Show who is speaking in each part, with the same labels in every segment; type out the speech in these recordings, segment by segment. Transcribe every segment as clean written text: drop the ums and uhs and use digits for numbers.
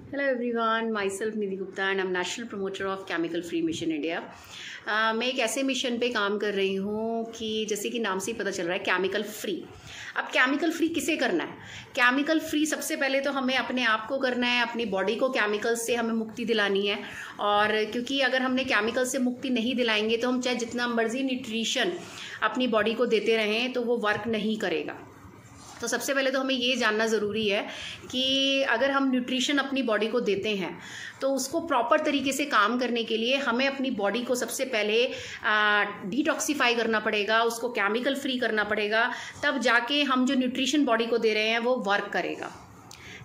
Speaker 1: Hello everyone, myself Nidhi Gupta and I'm National Promoter of Chemical Free Mission India. मैं एक ऐसे mission पे काम कर रही हूँ कि जैसे कि नाम से ही पता चल रहा है केमिकल फ्री। अब केमिकल फ्री किसे करना है? केमिकल फ्री सबसे पहले तो हमें अपने आप को करना है, अपनी बॉडी को केमिकल्स से हमें मुक्ति दिलानी है। और क्योंकि अगर हमने केमिकल से मुक्ति नहीं दिलाएंगे तो हम चाहे जितना मर्जी न्यूट्रिशन अपनी बॉडी को देते रहें तो वो वर्क नहीं करेगा। तो सबसे पहले तो हमें ये जानना ज़रूरी है कि अगर हम न्यूट्रिशन अपनी बॉडी को देते हैं तो उसको प्रॉपर तरीके से काम करने के लिए हमें अपनी बॉडी को सबसे पहले डिटॉक्सिफाई करना पड़ेगा, उसको केमिकल फ्री करना पड़ेगा, तब जाके हम जो न्यूट्रिशन बॉडी को दे रहे हैं वो वर्क करेगा।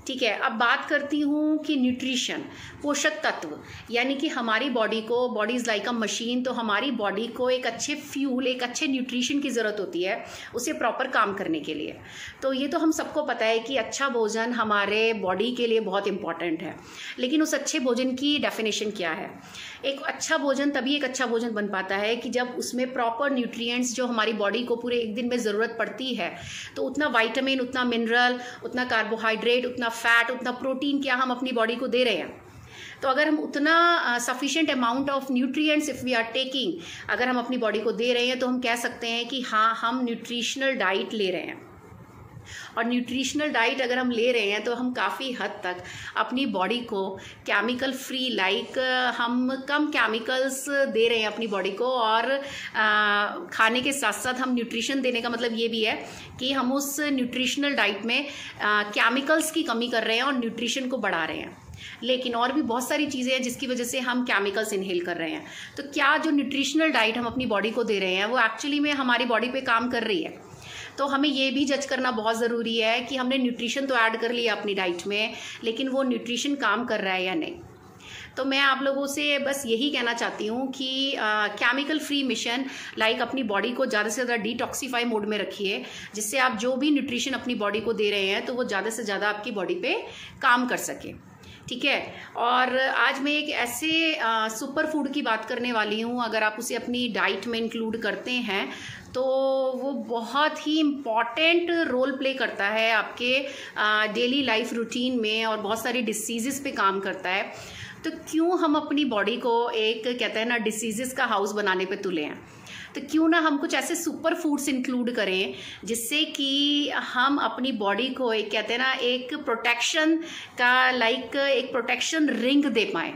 Speaker 1: ठीक है, अब बात करती हूँ कि न्यूट्रिशन, पोषक तत्व, यानी कि हमारी बॉडी को, body is like a machine, तो हमारी बॉडी को एक अच्छे फ्यूल, एक अच्छे न्यूट्रिशन की ज़रूरत होती है उसे प्रॉपर काम करने के लिए। तो ये तो हम सबको पता है कि अच्छा भोजन हमारे बॉडी के लिए बहुत इंपॉर्टेंट है, लेकिन उस अच्छे भोजन की डेफिनेशन क्या है? एक अच्छा भोजन तभी एक अच्छा भोजन बन पाता है कि जब उसमें प्रॉपर न्यूट्रिएंट्स जो हमारी बॉडी को पूरे एक दिन में ज़रूरत पड़ती है, तो उतना विटामिन, उतना मिनरल, उतना कार्बोहाइड्रेट, उतना फैट, उतना प्रोटीन क्या हम अपनी बॉडी को दे रहे हैं। तो अगर हम उतना sufficient amount of nutrients if we are taking, अगर हम अपनी बॉडी को दे रहे हैं तो हम कह सकते हैं कि हाँ, हम न्यूट्रिशनल डाइट ले रहे हैं। और न्यूट्रिशनल डाइट अगर हम ले रहे हैं तो हम काफ़ी हद तक अपनी बॉडी को केमिकल फ्री, लाइक हम कम केमिकल्स दे रहे हैं अपनी बॉडी को। और खाने के साथ साथ हम न्यूट्रिशन देने का मतलब ये भी है कि हम उस न्यूट्रिशनल डाइट में केमिकल्स की कमी कर रहे हैं और न्यूट्रिशन को बढ़ा रहे हैं। लेकिन और भी बहुत सारी चीज़ें हैं जिसकी वजह से हम केमिकल्स इनहेल कर रहे हैं। तो क्या जो न्यूट्रिशनल डाइट हम अपनी बॉडी को दे रहे हैं वो एक्चुअली में हमारी बॉडी पे काम कर रही है? तो हमें ये भी जज करना बहुत ज़रूरी है कि हमने न्यूट्रिशन तो ऐड कर लिया अपनी डाइट में, लेकिन वो न्यूट्रिशन काम कर रहा है या नहीं। तो मैं आप लोगों से बस यही कहना चाहती हूँ कि केमिकल फ्री मिशन, लाइक अपनी बॉडी को ज़्यादा से ज़्यादा डिटॉक्सिफाई मोड में रखिए, जिससे आप जो भी न्यूट्रिशन अपनी बॉडी को दे रहे हैं तो वो ज़्यादा से ज़्यादा आपकी बॉडी पे काम कर सके। ठीक है, और आज मैं एक ऐसे सुपर फूड की बात करने वाली हूँ, अगर आप उसे अपनी डाइट में इंक्लूड करते हैं तो वो बहुत ही इम्पॉर्टेंट रोल प्ले करता है आपके डेली लाइफ रूटीन में और बहुत सारी डिसीज़ेस पे काम करता है। तो क्यों हम अपनी बॉडी को एक, कहते हैं ना, डिसीज़ेस का हाउस बनाने पे तुले हैं? तो क्यों ना हम कुछ ऐसे सुपर फूड्स इंक्लूड करें जिससे कि हम अपनी बॉडी को एक, कहते हैं ना, एक प्रोटेक्शन का, लाइक एक प्रोटेक्शन रिंग दे पाएँ।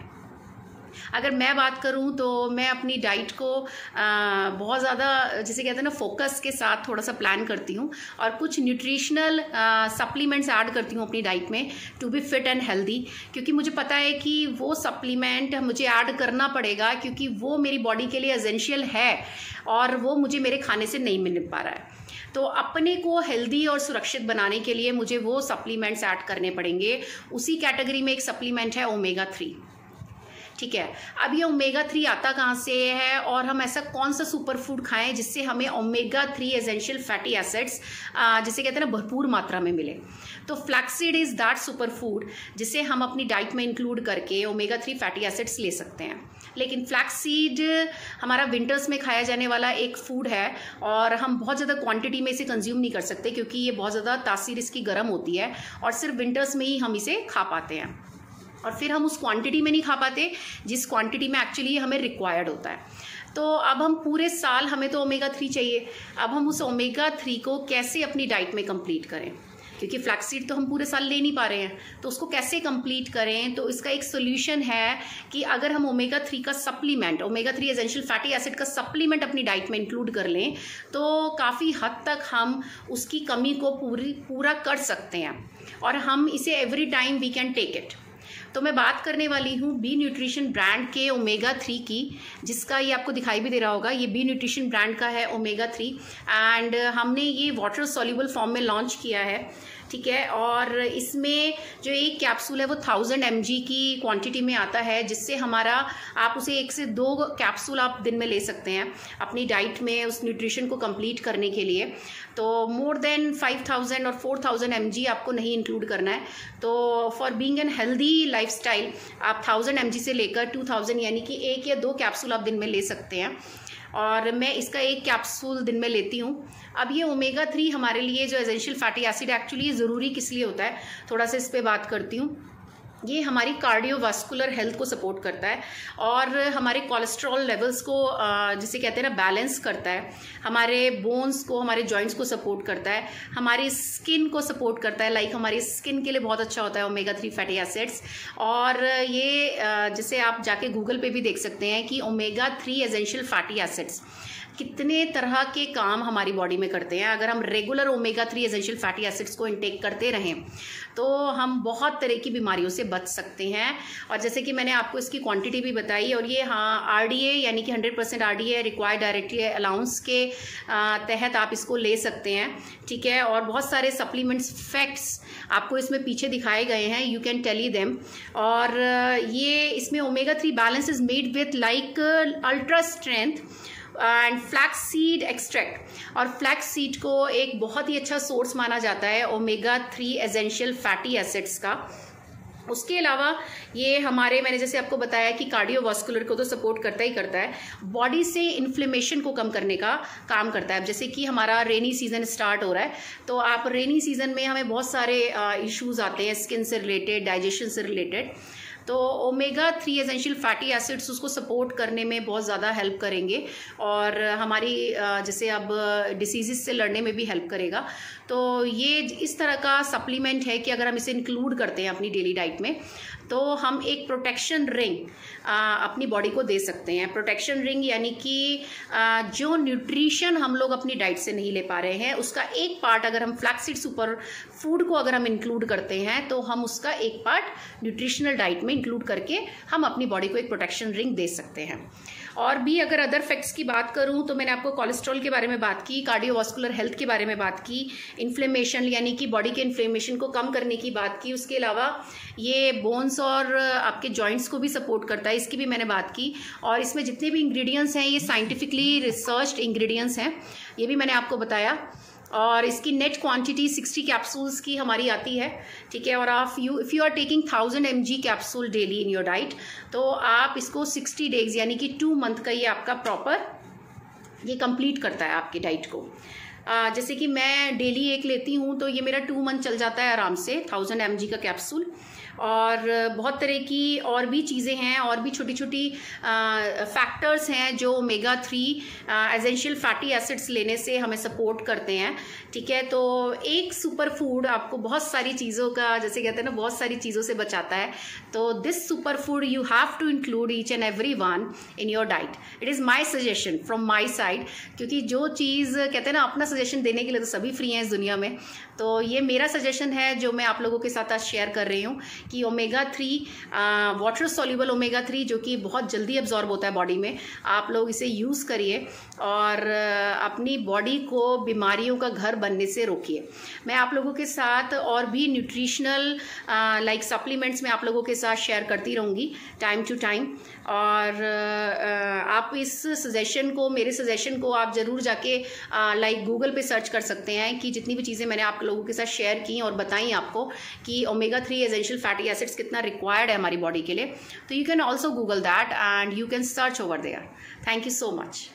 Speaker 1: अगर मैं बात करूं तो मैं अपनी डाइट को बहुत ज़्यादा, जिसे कहते हैं ना, फोकस के साथ थोड़ा सा प्लान करती हूं और कुछ न्यूट्रिशनल सप्लीमेंट्स ऐड करती हूं अपनी डाइट में to be fit and healthy, क्योंकि मुझे पता है कि वो सप्लीमेंट मुझे ऐड करना पड़ेगा क्योंकि वो मेरी बॉडी के लिए एसेंशियल है और वो मुझे मेरे खाने से नहीं मिल पा रहा है। तो अपने को हेल्दी और सुरक्षित बनाने के लिए मुझे वो सप्लीमेंट्स ऐड करने पड़ेंगे। उसी कैटेगरी में एक सप्लीमेंट है ओमेगा 3। ठीक है, अब ये ओमेगा 3 आता कहाँ से है और हम ऐसा कौन सा सुपर फूड खाएं जिससे हमें ओमेगा 3 एसेंशियल फैटी एसिड्स, जिसे कहते हैं ना, भरपूर मात्रा में मिले? तो flaxseed is that super food जिसे हम अपनी डाइट में इंक्लूड करके ओमेगा 3 फैटी एसिड्स ले सकते हैं। लेकिन फ्लैक्सीड हमारा विंटर्स में खाया जाने वाला एक फूड है और हम बहुत ज़्यादा क्वांटिटी में इसे कंज्यूम नहीं कर सकते क्योंकि ये बहुत ज़्यादा तासीर इसकी गर्म होती है और सिर्फ विंटर्स में ही हम इसे खा पाते हैं। और फिर हम उस क्वांटिटी में नहीं खा पाते जिस क्वांटिटी में एक्चुअली हमें रिक्वायर्ड होता है। तो अब हम पूरे साल, हमें तो ओमेगा 3 चाहिए, अब हम उस ओमेगा 3 को कैसे अपनी डाइट में कंप्लीट करें? क्योंकि फ्लैक्सीड तो हम पूरे साल ले नहीं पा रहे हैं, तो उसको कैसे कंप्लीट करें? तो इसका एक सोल्यूशन है कि अगर हम ओमेगा 3 का supplement, omega 3 essential fatty acid का सप्लीमेंट अपनी डाइट में इंक्लूड कर लें तो काफ़ी हद तक हम उसकी कमी को पूरा कर सकते हैं और हम इसे every time we can take it. तो मैं बात करने वाली हूँ बी न्यूट्रिशन ब्रांड के ओमेगा 3 की, जिसका ये आपको दिखाई भी दे रहा होगा, ये बी न्यूट्रिशन ब्रांड का है ओमेगा 3 एंड हमने ये वाटर सॉल्युबल फॉर्म में लॉन्च किया है। ठीक है, और इसमें जो एक कैप्सूल है वो 1000 mg की क्वांटिटी में आता है, जिससे हमारा, आप उसे 1 से 2 कैप्सूल आप दिन में ले सकते हैं अपनी डाइट में उस न्यूट्रिशन को कंप्लीट करने के लिए। तो मोर देन 5000 और 4000 mg आपको नहीं इंक्लूड करना है। तो for being an healthy lifestyle आप 1000 mg से लेकर 2000, यानी कि 1 या 2 कैप्सूल आप दिन में ले सकते हैं और मैं इसका 1 कैप्सूल दिन में लेती हूँ। अब ये ओमेगा 3 हमारे लिए जो एसेंशियल फैटी एसिड एक्चुअली ज़रूरी किस लिए होता है, थोड़ा सा इस पर बात करती हूँ। ये हमारी कार्डियोवास्कुलर हेल्थ को सपोर्ट करता है और हमारे कोलेस्ट्रॉल लेवल्स को जिसे कहते हैं ना बैलेंस करता है, हमारे बोन्स को, हमारे जॉइंट्स को सपोर्ट करता है, हमारी स्किन को सपोर्ट करता है। लाइक हमारी स्किन के लिए बहुत अच्छा होता है ओमेगा 3 फैटी एसिड्स। और ये जैसे आप जाके गूगल पे भी देख सकते हैं कि ओमेगा 3 एसेंशियल फैटी एसिड्स कितने तरह के काम हमारी बॉडी में करते हैं। अगर हम regular omega 3 essential fatty acids को इनटेक करते रहें तो हम बहुत तरह की बीमारियों से बच सकते हैं। और जैसे कि मैंने आपको इसकी क्वांटिटी भी बताई, और ये आरडीए यानी कि 100% आरडीए रिक्वायर्ड डायरेक्टली अलाउंस के तहत आप इसको ले सकते हैं, ठीक है। और बहुत सारे सप्लीमेंट्स फैक्ट्स आपको इसमें पीछे दिखाए गए हैं, यू कैन टेली देम। और ये इसमें omega 3 balance is made with like ultra strength and flax seed extract. और फ्लैक्स सीड को एक बहुत ही अच्छा सोर्स माना जाता है ओमेगा 3 एसेंशियल फैटी एसिड्स का। उसके अलावा ये हमारे, मैंने जैसे आपको बताया कि कार्डियोवास्कुलर को तो सपोर्ट करता ही करता है, बॉडी से इन्फ्लेमेशन को कम करने का काम करता है। जैसे कि हमारा रेनी सीजन स्टार्ट हो रहा है, तो आप रेनी सीजन में हमें बहुत सारे इश्यूज आते हैं स्किन से रिलेटेड, डाइजेशन से रिलेटेड, तो ओमेगा 3 एसेंशियल फैटी एसिड्स उसको सपोर्ट करने में बहुत ज़्यादा हेल्प करेंगे और हमारी जैसे अब डिसीज़ से लड़ने में भी हेल्प करेगा। तो ये इस तरह का सप्लीमेंट है कि अगर हम इसे इंक्लूड करते हैं अपनी डेली डाइट में तो हम एक प्रोटेक्शन रिंग अपनी बॉडी को दे सकते हैं। प्रोटेक्शन रिंग यानी कि जो न्यूट्रिशन हम लोग अपनी डाइट से नहीं ले पा रहे हैं उसका एक पार्ट अगर हम फ्लैक्सीड सुपर फूड को अगर हम इंक्लूड करते हैं तो हम उसका एक पार्ट न्यूट्रिशनल डाइट में इंक्लूड करके हम अपनी बॉडी को एक प्रोटेक्शन रिंग दे सकते हैं। और भी अगर अदर फैक्ट्स की बात करूं तो मैंने आपको कोलेस्ट्रॉल के बारे में बात की, कार्डियोवास्कुलर हेल्थ के बारे में बात की, इन्फ्लेमेशन यानी कि बॉडी के इन्फ्लेमेशन को कम करने की बात की। उसके अलावा ये बोन्स और आपके जॉइंट्स को भी सपोर्ट करता है, इसकी भी मैंने बात की। और इसमें जितने भी इंग्रेडिएंट्स हैं ये साइंटिफिकली रिसर्च्ड इंग्रेडिएंट्स हैं, ये भी मैंने आपको बताया। और इसकी नेट क्वांटिटी 60 कैप्सूल्स की हमारी आती है, ठीक है। और आप if you are taking 1000 mg capsule daily in your diet तो आप इसको 60 डेज यानी कि 2 मंथ का ये आपका प्रॉपर ये कंप्लीट करता है आपकी डाइट को। जैसे कि मैं डेली एक लेती हूँ तो ये मेरा 2 मंथ चल जाता है आराम से 1000 mg का कैप्सूल। और बहुत तरह की और भी चीज़ें हैं और भी छोटी छोटी फैक्टर्स हैं जो ओमेगा 3 एसेंशियल फैटी एसिड्स लेने से हमें सपोर्ट करते हैं, ठीक है। तो एक सुपर फूड आपको बहुत सारी चीज़ों का, जैसे कहते हैं ना, बहुत सारी चीज़ों से बचाता है। तो this super food you have to include each and every one in your diet. It is my suggestion from my side, क्योंकि जो चीज़ कहते हैं ना, अपना सजेशन देने के लिए तो सभी फ्री हैं इस दुनिया में। तो ये मेरा सजेशन है जो मैं आप लोगों के साथ आज शेयर कर रही हूँ कि ओमेगा 3 वाटर सॉल्युबल ओमेगा 3 जो कि बहुत जल्दी एब्जॉर्ब होता है बॉडी में, आप लोग इसे यूज़ करिए और अपनी बॉडी को बीमारियों का घर बनने से रोकिए। मैं आप लोगों के साथ और भी न्यूट्रिशनल लाइक सप्लीमेंट्स में आप लोगों के साथ शेयर करती रहूँगी टाइम टू टाइम। और आप इस सजेशन को, मेरे सजेशन को आप ज़रूर जाके लाइक गूगल पे सर्च कर सकते हैं कि जितनी भी चीज़ें मैंने आप लोगों के साथ शेयर की और बताई आपको कि ओमेगा 3 एसेंशियल फैटी एसिड्स कितना रिक्वायर्ड है हमारी बॉडी के लिए, तो you can also Google that and you can search over there. Thank you so much.